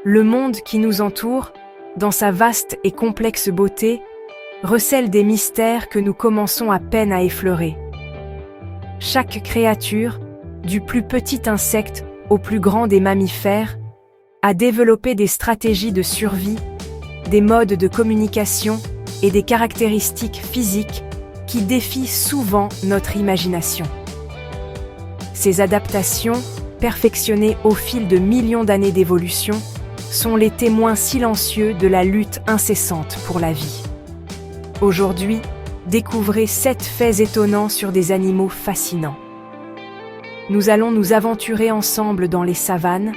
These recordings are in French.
Le monde qui nous entoure, dans sa vaste et complexe beauté, recèle des mystères que nous commençons à peine à effleurer. Chaque créature, du plus petit insecte au plus grand des mammifères, a développé des stratégies de survie, des modes de communication et des caractéristiques physiques qui défient souvent notre imagination. Ces adaptations, perfectionnées au fil de millions d'années d'évolution, sont les témoins silencieux de la lutte incessante pour la vie. Aujourd'hui, découvrez 7 faits étonnants sur des animaux fascinants. Nous allons nous aventurer ensemble dans les savanes,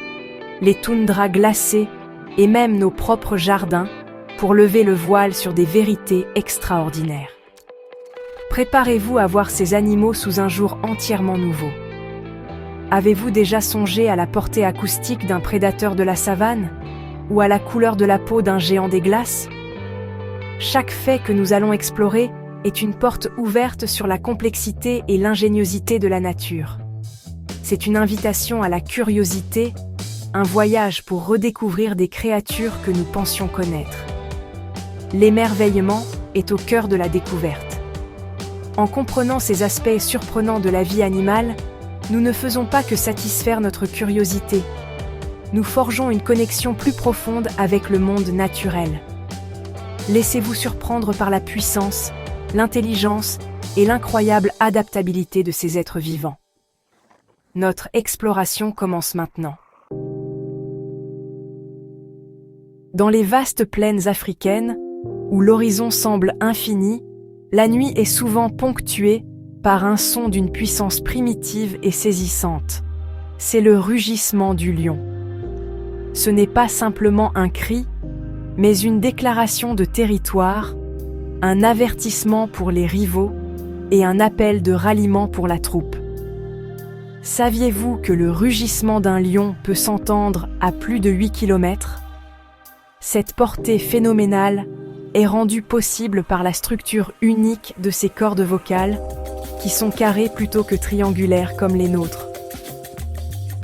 les toundras glacées et même nos propres jardins pour lever le voile sur des vérités extraordinaires. Préparez-vous à voir ces animaux sous un jour entièrement nouveau. Avez-vous déjà songé à la portée acoustique d'un prédateur de la savane ou à la couleur de la peau d'un géant des glaces? Chaque fait que nous allons explorer est une porte ouverte sur la complexité et l'ingéniosité de la nature. C'est une invitation à la curiosité, un voyage pour redécouvrir des créatures que nous pensions connaître. L'émerveillement est au cœur de la découverte. En comprenant ces aspects surprenants de la vie animale, nous ne faisons pas que satisfaire notre curiosité. Nous forgeons une connexion plus profonde avec le monde naturel. Laissez-vous surprendre par la puissance, l'intelligence et l'incroyable adaptabilité de ces êtres vivants. Notre exploration commence maintenant. Dans les vastes plaines africaines, où l'horizon semble infini, la nuit est souvent ponctuée par un son d'une puissance primitive et saisissante. C'est le rugissement du lion. Ce n'est pas simplement un cri, mais une déclaration de territoire, un avertissement pour les rivaux et un appel de ralliement pour la troupe. Saviez-vous que le rugissement d'un lion peut s'entendre à plus de 8 km? Cette portée phénoménale est rendue possible par la structure unique de ses cordes vocales, qui sont carrées plutôt que triangulaires comme les nôtres.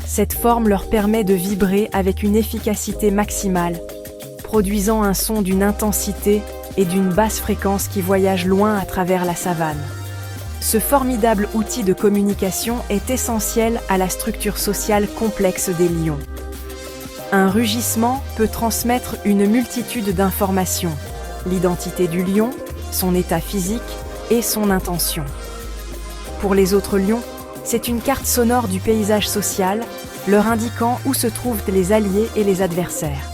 Cette forme leur permet de vibrer avec une efficacité maximale, produisant un son d'une intensité et d'une basse fréquence qui voyage loin à travers la savane. Ce formidable outil de communication est essentiel à la structure sociale complexe des lions. Un rugissement peut transmettre une multitude d'informations: l'identité du lion, son état physique et son intention. Pour les autres lions, c'est une carte sonore du paysage social, leur indiquant où se trouvent les alliés et les adversaires.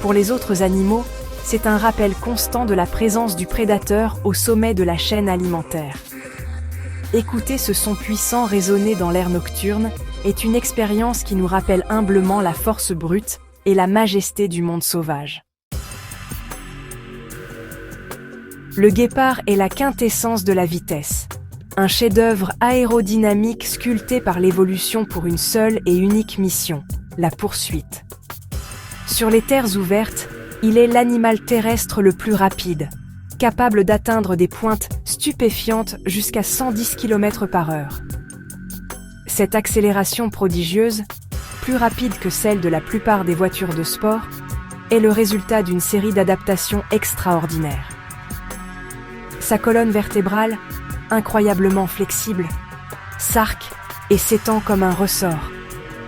Pour les autres animaux, c'est un rappel constant de la présence du prédateur au sommet de la chaîne alimentaire. Écouter ce son puissant résonner dans l'air nocturne est une expérience qui nous rappelle humblement la force brute et la majesté du monde sauvage. Le guépard est la quintessence de la vitesse. Un chef-d'œuvre aérodynamique sculpté par l'évolution pour une seule et unique mission, la poursuite. Sur les terres ouvertes, il est l'animal terrestre le plus rapide, capable d'atteindre des pointes stupéfiantes jusqu'à 110 km/h. Cette accélération prodigieuse, plus rapide que celle de la plupart des voitures de sport, est le résultat d'une série d'adaptations extraordinaires. Sa colonne vertébrale, incroyablement flexible, s'arque et s'étend comme un ressort,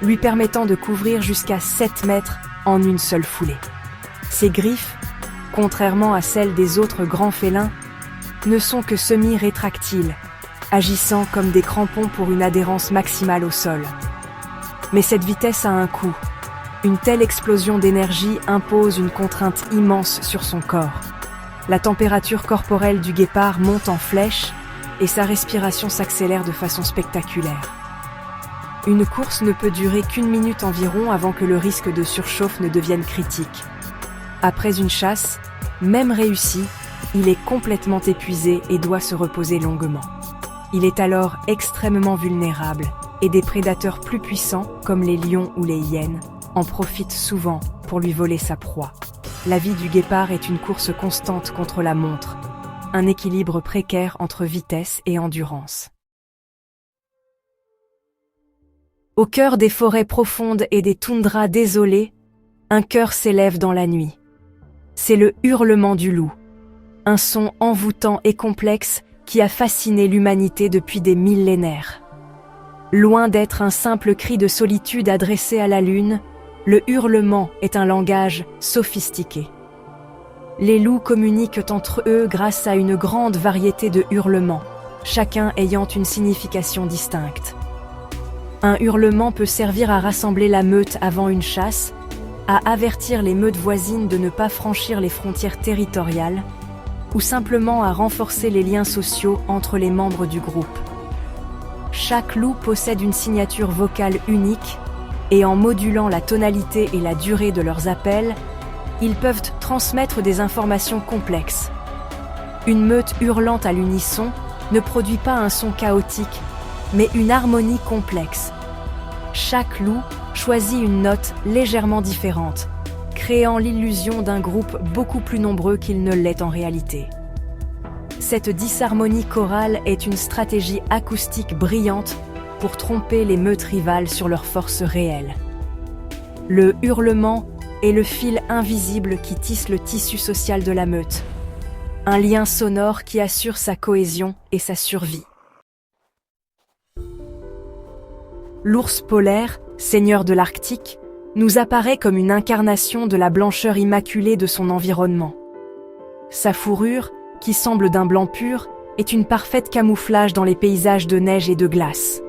lui permettant de couvrir jusqu'à 7 mètres en une seule foulée. Ses griffes, contrairement à celles des autres grands félins, ne sont que semi-rétractiles, agissant comme des crampons pour une adhérence maximale au sol. Mais cette vitesse a un coût. Une telle explosion d'énergie impose une contrainte immense sur son corps. La température corporelle du guépard monte en flèche et sa respiration s'accélère de façon spectaculaire. Une course ne peut durer qu'1 minute environ avant que le risque de surchauffe ne devienne critique. Après une chasse, même réussie, il est complètement épuisé et doit se reposer longuement. Il est alors extrêmement vulnérable et des prédateurs plus puissants, comme les lions ou les hyènes, en profitent souvent pour lui voler sa proie. La vie du guépard est une course constante contre la montre, un équilibre précaire entre vitesse et endurance. Au cœur des forêts profondes et des toundras désolées, un chœur s'élève dans la nuit. C'est le hurlement du loup, un son envoûtant et complexe qui a fasciné l'humanité depuis des millénaires. Loin d'être un simple cri de solitude adressé à la lune, le hurlement est un langage sophistiqué. Les loups communiquent entre eux grâce à une grande variété de hurlements, chacun ayant une signification distincte. Un hurlement peut servir à rassembler la meute avant une chasse, à avertir les meutes voisines de ne pas franchir les frontières territoriales, ou simplement à renforcer les liens sociaux entre les membres du groupe. Chaque loup possède une signature vocale unique, et en modulant la tonalité et la durée de leurs appels, ils peuvent transmettre des informations complexes. Une meute hurlante à l'unisson ne produit pas un son chaotique, mais une harmonie complexe. Chaque loup choisit une note légèrement différente, créant l'illusion d'un groupe beaucoup plus nombreux qu'il ne l'est en réalité. Cette disharmonie chorale est une stratégie acoustique brillante pour tromper les meutes rivales sur leur force réelle. Le hurlement est le fil invisible qui tisse le tissu social de la meute, un lien sonore qui assure sa cohésion et sa survie. L'ours polaire, seigneur de l'Arctique, nous apparaît comme une incarnation de la blancheur immaculée de son environnement. Sa fourrure, qui semble d'un blanc pur, est une parfaite camouflage dans les paysages de neige et de glace.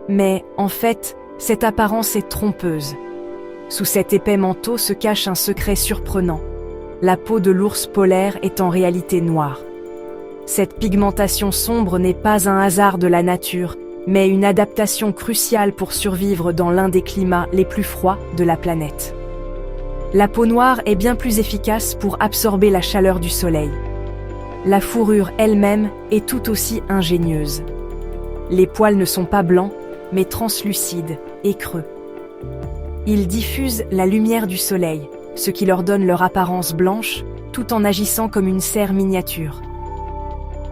Mais, en fait, cette apparence est trompeuse. Sous cet épais manteau se cache un secret surprenant. La peau de l'ours polaire est en réalité noire. Cette pigmentation sombre n'est pas un hasard de la nature, mais une adaptation cruciale pour survivre dans l'un des climats les plus froids de la planète. La peau noire est bien plus efficace pour absorber la chaleur du soleil. La fourrure elle-même est tout aussi ingénieuse. Les poils ne sont pas blancs, mais translucides et creux. Ils diffusent la lumière du soleil, ce qui leur donne leur apparence blanche, tout en agissant comme une serre miniature.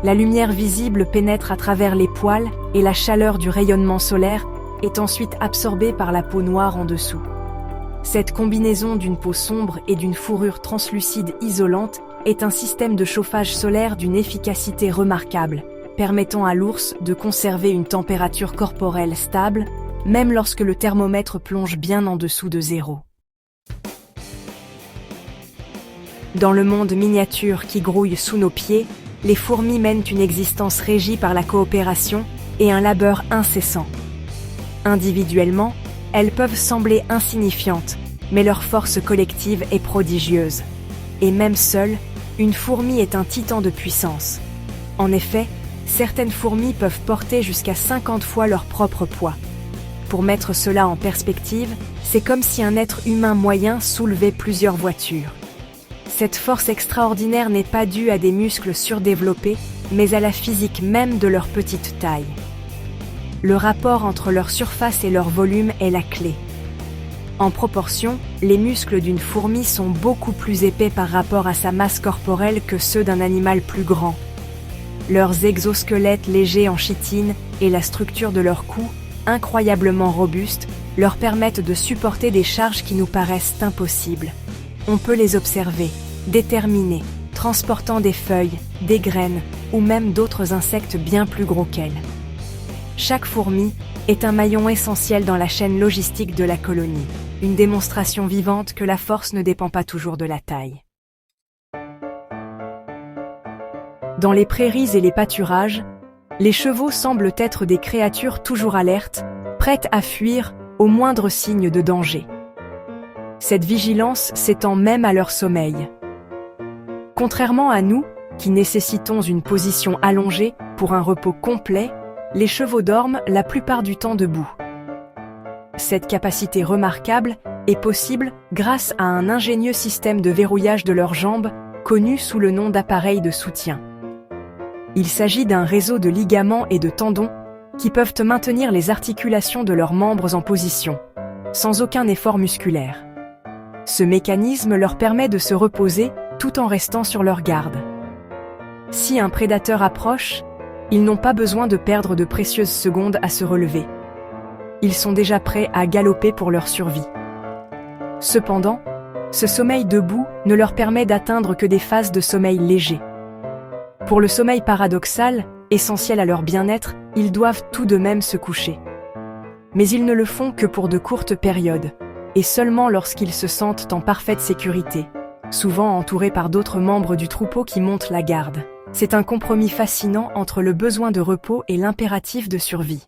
La lumière visible pénètre à travers les poils et la chaleur du rayonnement solaire est ensuite absorbée par la peau noire en dessous. Cette combinaison d'une peau sombre et d'une fourrure translucide isolante est un système de chauffage solaire d'une efficacité remarquable, permettant à l'ours de conserver une température corporelle stable, même lorsque le thermomètre plonge bien en dessous de zéro. Dans le monde miniature qui grouille sous nos pieds, les fourmis mènent une existence régie par la coopération et un labeur incessant. Individuellement, elles peuvent sembler insignifiantes, mais leur force collective est prodigieuse. Et même seule, une fourmi est un titan de puissance. En effet, certaines fourmis peuvent porter jusqu'à 50 fois leur propre poids. Pour mettre cela en perspective, c'est comme si un être humain moyen soulevait plusieurs voitures. Cette force extraordinaire n'est pas due à des muscles surdéveloppés, mais à la physique même de leur petite taille. Le rapport entre leur surface et leur volume est la clé. En proportion, les muscles d'une fourmi sont beaucoup plus épais par rapport à sa masse corporelle que ceux d'un animal plus grand. Leurs exosquelettes légers en chitine et la structure de leur cou, incroyablement robuste, leur permettent de supporter des charges qui nous paraissent impossibles. On peut les observer, déterminés, transportant des feuilles, des graines ou même d'autres insectes bien plus gros qu'elles. Chaque fourmi est un maillon essentiel dans la chaîne logistique de la colonie, une démonstration vivante que la force ne dépend pas toujours de la taille. Dans les prairies et les pâturages, les chevaux semblent être des créatures toujours alertes, prêtes à fuir au moindre signe de danger. Cette vigilance s'étend même à leur sommeil. Contrairement à nous, qui nécessitons une position allongée pour un repos complet, les chevaux dorment la plupart du temps debout. Cette capacité remarquable est possible grâce à un ingénieux système de verrouillage de leurs jambes, connu sous le nom d'appareil de soutien. Il s'agit d'un réseau de ligaments et de tendons qui peuvent maintenir les articulations de leurs membres en position, sans aucun effort musculaire. Ce mécanisme leur permet de se reposer tout en restant sur leur garde. Si un prédateur approche, ils n'ont pas besoin de perdre de précieuses secondes à se relever. Ils sont déjà prêts à galoper pour leur survie. Cependant, ce sommeil debout ne leur permet d'atteindre que des phases de sommeil léger. Pour le sommeil paradoxal, essentiel à leur bien-être, ils doivent tout de même se coucher. Mais ils ne le font que pour de courtes périodes, et seulement lorsqu'ils se sentent en parfaite sécurité, souvent entourés par d'autres membres du troupeau qui montent la garde. C'est un compromis fascinant entre le besoin de repos et l'impératif de survie.